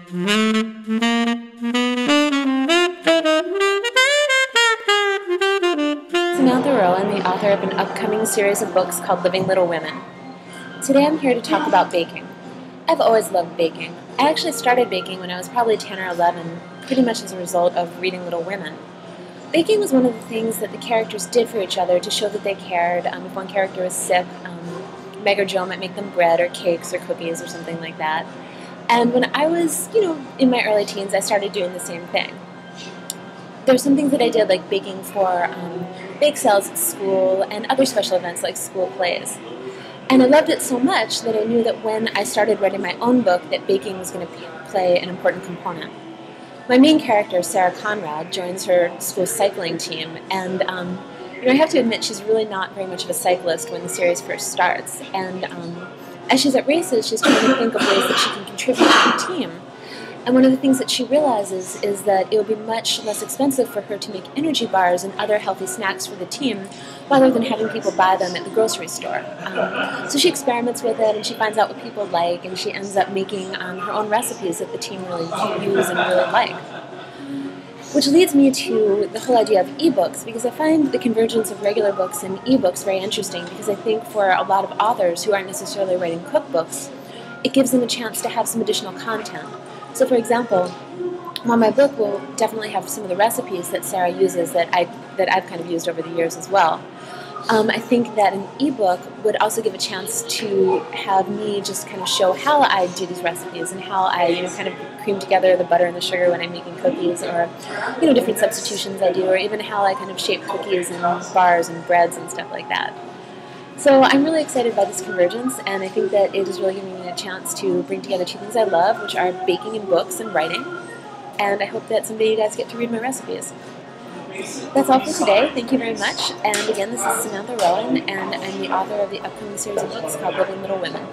Samantha Rowan, the author of an upcoming series of books called Living Little Women. Today I'm here to talk about baking. I've always loved baking. I actually started baking when I was probably 10 or 11, pretty much as a result of reading Little Women. Baking was one of the things that the characters did for each other to show that they cared. If one character was sick, Meg or Jo might make them bread or cakes or cookies or something like that. And when I was, in my early teens, I started doing the same thing. There's some things that I did, like baking for bake sales at school and other special events like school plays. And I loved it so much that I knew that when I started writing my own book, that baking was going to play an important component. My main character, Sarah Conrad, joins her school cycling team, and I have to admit she's really not very much of a cyclist when the series first starts. And as she's at races, she's trying to think of ways that she can contribute to the team. And one of the things that she realizes is that it would be much less expensive for her to make energy bars and other healthy snacks for the team rather than having people buy them at the grocery store. So she experiments with it and she finds out what people like, and she ends up making her own recipes that the team really use and really like. Which leads me to the whole idea of ebooks, because I find the convergence of regular books and ebooks very interesting, because I think for a lot of authors who aren't necessarily writing cookbooks, it gives them a chance to have some additional content. So for example, while my book will definitely have some of the recipes that Sarah uses that I've kind of used over the years as well, I think that an ebook would also give a chance to have me just kind of show how I do these recipes and how I kind of cream together the butter and the sugar when I'm making cookies, or different substitutions I do, or even how I kind of shape cookies and bars and breads and stuff like that. So I'm really excited by this convergence, and I think that it is really giving me a chance to bring together two things I love, which are baking and books and writing, and I hope that someday you guys get to read my recipes. That's all for today. Thank you very much. And again, this is Samantha Rowan, and I'm the author of the upcoming series of books called Living Little Women.